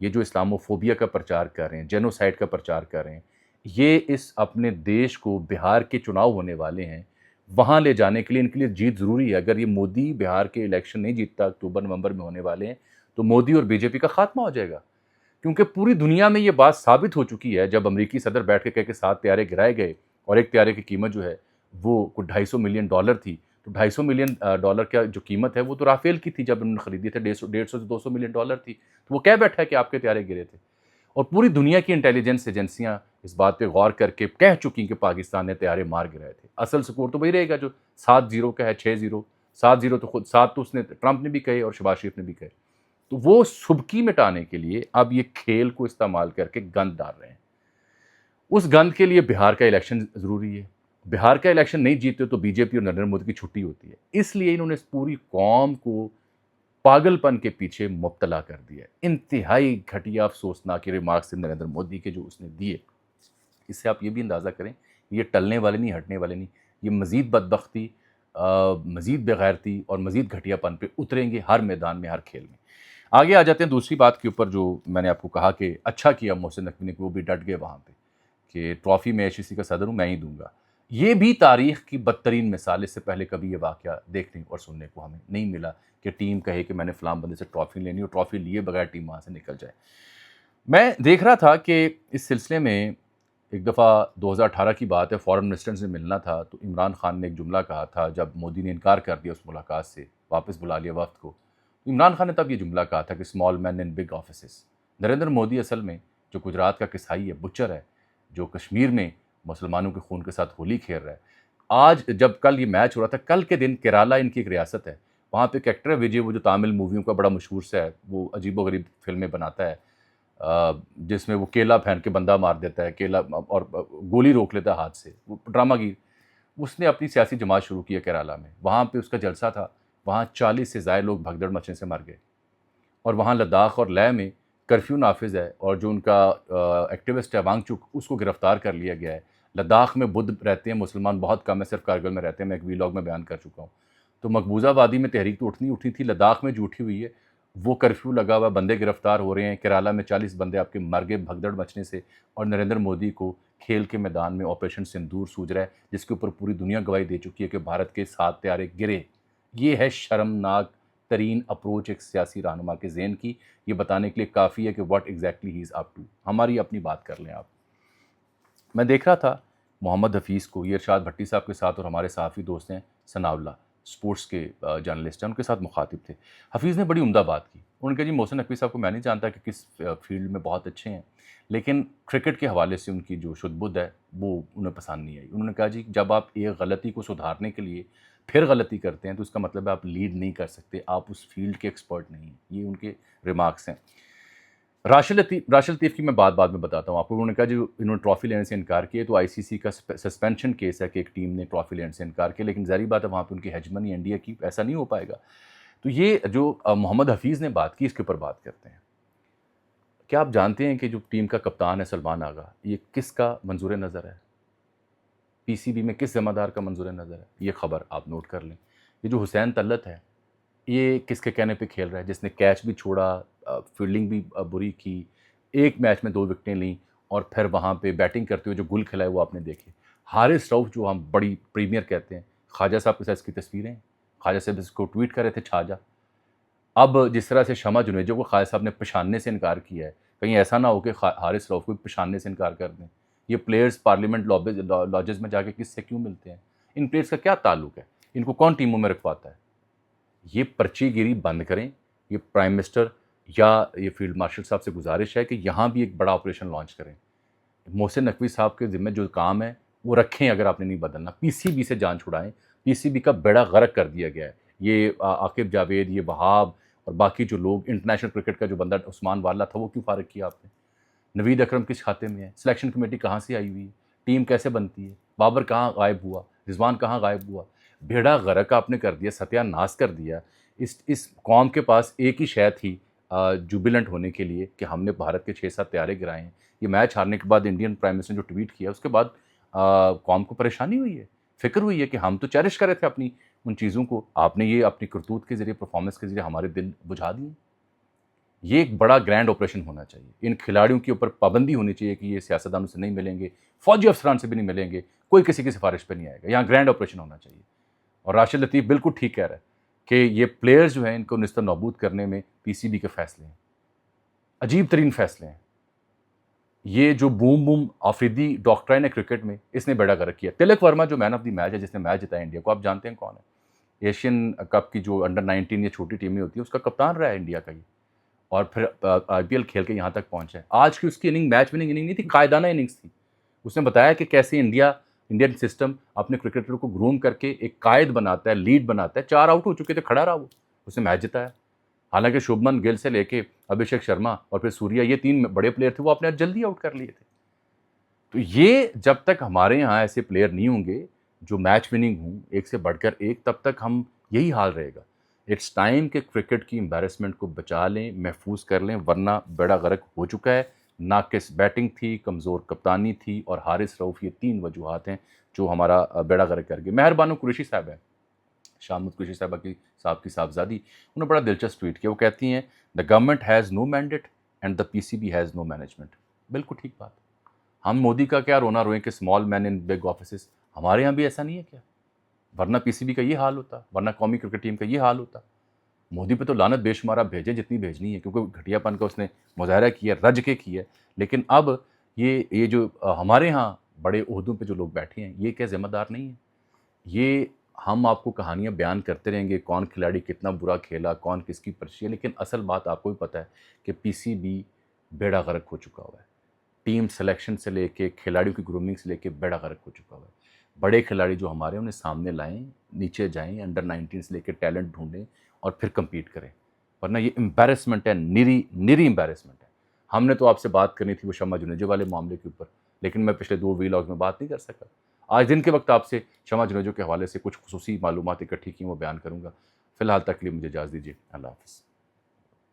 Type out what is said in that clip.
یہ جو اسلاموفوبیا کا پرچار کر رہے ہیں، جینوسائڈ کا پرچار کر رہے ہیں، یہ اس اپنے دیش کو بہار کے چناؤ ہونے والے ہیں وہاں لے جانے کے لیے ان کے لیے جیت ضروری ہے۔ اگر یہ مودی بہار کے الیکشن نہیں جیتتا، اکتوبر نومبر میں ہونے والے ہیں، تو مودی اور بی جے پی کا خاتمہ ہو جائے گا، کیونکہ پوری دنیا میں یہ بات ثابت ہو چکی ہے۔ جب امریکی صدر بیٹھ کے کہے کہ 7 طیارے گرائے گئے اور ایک طیارے کی قیمت جو ہے وہ کچھ $250 ملین تھی، تو $250 ملین کا جو قیمت ہے وہ تو رافیل کی تھی جب انہوں نے خریدی تھی، 150 سے $200 ملین تھی، تو وہ کہہ بیٹھا ہے کہ آپ کے طیارے گرے تھے۔ اور پوری دنیا کی انٹیلیجنس ایجنسیاں اس بات پہ غور کر کے کہہ چکی کہ پاکستان نے طیارے مار گرائے تھے۔ اصل سکور تو وہی رہے گا جو 7-0 کا ہے، 6-0، 7-0 تو خود 7 تو اس نے ٹرمپ نے بھی کہے اور شہباز شریف نے بھی کہے۔ تو وہ سبکی مٹانے کے لیے اب یہ کھیل کو استعمال کر کے گند ڈال رہے ہیں۔ اس گند کے لیے بہار کا الیکشن ضروری ہے۔ بہار کا الیکشن نہیں جیتے تو بی جے پی اور نریندر مودی کی چھٹی ہوتی ہے۔ اس لیے انہوں نے اس پوری قوم کو پاگل پن کے پیچھے مبتلا کر دیا ہے۔ انتہائی گھٹیا افسوسناک ریمارکس نریندر مودی کے جو اس نے دیے، اس سے آپ یہ بھی اندازہ کریں یہ ٹلنے والے نہیں، ہٹنے والے نہیں، یہ مزید بدبختی، مزید بغیرتی اور مزید گھٹیا پن پہ اتریں گے ہر میدان میں، ہر کھیل میں۔ آگے آ جاتے ہیں دوسری بات کے اوپر، جو میں نے آپ کو کہا کہ اچھا کیا محسن نقوی نے کہ وہ بھی ڈٹ گئے وہاں پہ کہ ٹرافی میں ACC کا صدر ہوں، میں ہی دوں گا۔ یہ بھی تاریخ کی بدترین مثال، اس سے پہلے کبھی یہ واقعہ دیکھنے اور سننے کو ہمیں نہیں ملا کہ ٹیم کہے کہ میں نے فلاں بندے سے ٹرافی لینی اور ٹرافی لیے بغیر ٹیم وہاں سے نکل جائے۔ میں دیکھ رہا تھا کہ اس سلسلے میں ایک دفعہ 2018 کی بات ہے، فارن منسٹر سے ملنا تھا، تو عمران خان نے ایک جملہ کہا تھا جب مودی نے انکار کر دیا اس ملاقات سے، واپس بلا لیا وفد کو۔ عمران خان نے تب یہ جملہ کہا تھا کہ small man in big offices. Narendra Modi اصل میں جو گجرات کا کسائی ہے، بچر ہے، جو کشمیر میں مسلمانوں کے خون کے ساتھ ہولی کھیل رہا ہے، آج جب کل یہ میچ ہو رہا تھا، کل کے دن کیرالہ ان کی ایک ریاست ہے، وہاں پہ ایک ایکٹر ہے وجے، وہ جو تامل موویوں کا بڑا مشہور سا ہے، وہ عجیب و غریب فلمیں بناتا ہے، جس میں وہ کیلا پھین کے بندہ مار دیتا ہے، کیلا اور گولی روک لیتا ہے ہاتھ سے، وہ ڈرامہ گیر۔ اس نے اپنی سیاسی جماعت شروع کی ہے کیرالہ میں، وہاں پہ اس کا جلسہ تھا، وہاں 40 سے زائد لوگ بھگدڑ مچنے سے مر گئے، اور وہاں لداخ اور لیہ میں کرفیو نافذ ہے، اور جو ان کا ایکٹیوسٹ ہے وانگ چک، اس کو گرفتار کر لیا گیا ہے۔ لداخ میں بدھ رہتے ہیں، مسلمان بہت کم ہے، صرف کارگل میں رہتے ہیں، میں ایک ویلاگ میں بیان کر چکا ہوں۔ تو مقبوضہ وادی میں تحریک تو اٹھی تھی، لداخ میں جو اٹھی ہوئی ہے، وہ کرفیو لگا ہوا، بندے گرفتار ہو رہے ہیں، کیرالہ میں 40 بندے آپ کے مر گئے بھگدڑ مچنے سے، اور نریندر مودی کو کھیل کے میدان میں آپریشن سندور سوج رہا ہے، جس کے اوپر پوری دنیا گواہی دے چکی ہے کہ بھارت کے 7 طیارے گرے۔ یہ ہے شرمناک ترین اپروچ ایک سیاسی رہنما کے ذہن کی، یہ بتانے کے لیے کافی ہے کہ what exactly he is up to. ہماری اپنی بات کر لیں آپ۔ میں دیکھ رہا تھا محمد حفیظ کو، یہ ارشاد بھٹی صاحب کے ساتھ، اور ہمارے صحافی دوست ہیں ثناء اللہ، سپورٹس کے جرنلسٹ ہیں، ان کے ساتھ مخاطب تھے۔ حفیظ نے بڑی عمدہ بات کی، انہوں نے کہا جی محسن نقوی صاحب کو میں نہیں جانتا کہ کس فیلڈ میں بہت اچھے ہیں، لیکن کرکٹ کے حوالے سے ان کی جو شد بدھ ہے وہ انہیں پسند نہیں آئی۔ انہوں نے کہا جی جب آپ ایک غلطی کو سدھارنے کے لیے پھر غلطی کرتے ہیں تو اس کا مطلب ہے آپ لیڈ نہیں کر سکتے، آپ اس فیلڈ کے ایکسپرٹ نہیں ہیں۔ یہ ان کے ریمارکس ہیں۔ راشد لطیف کی میں بعد میں بتاتا ہوں آپ کو۔ انہوں نے کہا جو انہوں نے ٹرافی لینے سے انکار کیا تو ICC کا سسپینشن کیس ہے کہ ایک ٹیم نے ٹرافی لینے سے انکار کیا، لیکن ظاہری بات ہے وہاں پہ ان کی ہیجمنی انڈیا کی، ایسا نہیں ہو پائے گا۔ تو یہ جو محمد حفیظ نے بات کی، اس کے اوپر بات کرتے ہیں۔ کیا آپ جانتے ہیں کہ جو ٹیم کا کپتان ہے سلمان آغا، یہ کس کا منظور نظر ہے؟ PCB میں کس ذمہ دار کا منظور نظر ہے؟ یہ خبر آپ نوٹ کر لیں۔ یہ جو حسین طلعت ہے، یہ کس کے کہنے پہ کھیل رہا ہے؟ جس نے کیچ بھی چھوڑا، فیلڈنگ بھی بری کی، ایک میچ میں 2 وکٹیں لیں، اور پھر وہاں پہ بیٹنگ کرتے ہوئے جو گل کھلائے وہ آپ نے دیکھے۔ حارث رؤف جو ہم بڑی پریمیئر کہتے ہیں، خواجہ صاحب کے ساتھ اس کی تصویریں، خواجہ صاحب اس کو ٹویٹ کر رہے تھے چھا جا۔ اب جس طرح سے شمع جنیجو کو خواجہ صاحب نے پہچاننے سے انکار کیا ہے، کہیں ایسا نہ ہو کہ حارث رؤف کو پہچاننے سے انکار کر دیں۔ یہ پلیئرز پارلیمنٹ لاجز میں جا کے کس سے کیوں ملتے ہیں؟ ان پلیئرز کا کیا تعلق ہے؟ ان کو کون ٹیموں میں رکھواتا ہے؟ یہ پرچی گیری بند کریں۔ یہ پرائم منسٹر یا یہ فیلڈ مارشل صاحب سے گزارش ہے کہ یہاں بھی ایک بڑا آپریشن لانچ کریں۔ محسن نقوی صاحب کے ذمہ جو کام ہے وہ رکھیں، اگر آپ نے نہیں بدلنا۔ PCB سے جان چھڑائیں، PCB کا بیڑا غرق کر دیا گیا ہے۔ یہ عاقب جاوید، یہ وہاب اور باقی جو لوگ، انٹرنیشنل کرکٹ کا جو بندہ عثمان والا تھا وہ کیوں فارغ کیا آپ نے؟ نوید اکرم کس کھاتے میں ہے؟ سلیکشن کمیٹی کہاں سے آئی ہوئی ہے؟ ٹیم کیسے بنتی ہے؟ بابر کہاں غائب ہوا؟ رضوان کہاں غائب ہوا؟ بیڑا غرق آپ نے کر دیا، ستیہ ناس کر دیا۔ اس قوم کے پاس ایک ہی شے تھی جوبیلنٹ ہونے کے لیے کہ ہم نے بھارت کے 6-7 طیارے گرائے ہیں۔ یہ میچ ہارنے کے بعد انڈین پرائم منسٹر نے جو ٹویٹ کیا، اس کے بعد قوم کو پریشانی ہوئی ہے، فکر ہوئی ہے کہ ہم تو چیرش کر رہے تھے اپنی ان چیزوں کو، آپ نے یہ اپنی کرتوت کے ذریعے، پرفارمنس کے ذریعے ہمارے دل بجھا دیے۔ یہ ایک بڑا گرینڈ آپریشن ہونا چاہیے. ان کھلاڑیوں کے اوپر پابندی ہونی چاہیے کہ یہ سیاستدانوں سے نہیں ملیں گے, فوجی افسران سے بھی نہیں ملیں گے, کوئی کسی کی سفارش پہ نہیں آئے گا. یہاں گرینڈ آپریشن ہونا چاہیے. اور راشد لطیف بالکل ٹھیک کہہ رہا ہے کہ یہ پلیئرز جو ہیں ان کو نست و نابود کرنے میں پی سی بی کے فیصلے ہیں, عجیب ترین فیصلے ہیں. یہ جو بوم آفریدی ڈاکٹرائن ہے کرکٹ میں, اس نے بیڑا غرق کیا. تلک ورما جو مین آف دی میچ ہے, جس نے میچ جتایا انڈیا کو, آپ جانتے ہیں کون ہے؟ ایشین کپ کی جو انڈر 19 یا چھوٹی ٹیمیں ہوتی ہیں اس کا کپتان رہا ہے انڈیا کا, یہ اور پھر آئی پی ایل کھیل کے یہاں تک پہنچا ہے. آج کی اس کی اننگ میچ وننگ اننگ نہیں تھی, قائدانہ اننگس تھی. اس نے بتایا کہ کیسے انڈین سسٹم اپنے کرکٹر کو گروم کر کے ایک قائد بناتا ہے, لیڈ بناتا ہے. 4 آؤٹ ہو چکے تھے, کھڑا رہا وہ, اس نے میچ جتایا. حالانکہ شبھمن گل سے لے کے ابھیشیک شرما اور پھر سوریا, یہ 3 بڑے پلیئر تھے, وہ اپنے جلدی آؤٹ کر لیے تھے. تو یہ جب تک ہمارے یہاں ایسے پلیئر نہیں ہوں گے جو میچ وننگ ہوں ایک سے بڑھ کر ایک, تب تک ہم یہی حال رہے گا. اٹس ٹائم کہ کرکٹ کی امبیرسمنٹ کو بچا لیں, محفوظ کر لیں, ورنہ بیڑا غرق ہو چکا ہے. ناقص بیٹنگ تھی, کمزور کپتانی تھی, اور حارث رؤف, یہ 3 وجوہات ہیں جو ہمارا بیڑا غرق کر گئے. مہر بانو قریشی صاحب ہے, شامت قریشی صاحبہ کی صاحبزادی, انہوں نے بڑا دلچسپ ٹویٹ کیا. وہ کہتی ہیں the government has no mandate and the P C B has no management. بالکل ٹھیک بات. ہم مودی کا کیا رونا روئیں کہ small man in big offices, ہمارے یہاں بھی ایسا نہیں ہے کیا؟ ورنہ پی سی بی کا یہ حال ہوتا, ورنہ قومی کرکٹ ٹیم کا یہ حال ہوتا. مودی پہ تو لعنت بے شمار آپ بھیجیں جتنی بھیجنی ہے, کیونکہ گھٹیا پن کا اس نے مظاہرہ کیا, رج کے کیا. لیکن اب یہ جو ہمارے ہاں بڑے عہدوں پہ جو لوگ بیٹھے ہیں, یہ کیا ذمہ دار نہیں ہیں؟ یہ ہم آپ کو کہانیاں بیان کرتے رہیں گے, کون کھلاڑی کتنا برا کھیلا, کون کس کی پرچی ہے, لیکن اصل بات آپ کو بھی پتہ ہے کہ پی سی بی بیڑا غرق ہو چکا ہوا ہے. ٹیم سلیکشن سے لے کے کھلاڑیوں کی گرومنگ سے لے کے بیڑا غرق ہو چکا ہوا ہے. بڑے کھلاڑی جو ہمارے انہیں سامنے لائیں, نیچے جائیں, انڈر 19 سے لے کے ٹیلنٹ ڈھونڈیں اور پھر کمپیٹ کریں, ورنہ یہ امبیرسمنٹ ہے, نری امبیرسمنٹ ہے. ہم نے تو آپ سے بات کرنی تھی وہ شمع جنیجو والے معاملے کے اوپر, لیکن میں پچھلے 2 ویلاگز میں بات نہیں کر سکا. آج دن کے وقت آپ سے شمع جنیجو کے حوالے سے کچھ خصوصی معلومات اکٹھی کی, وہ بیان کروں گا. فی الحال تک کے لیے مجھے اجازت دیجیے. اللہ حافظ.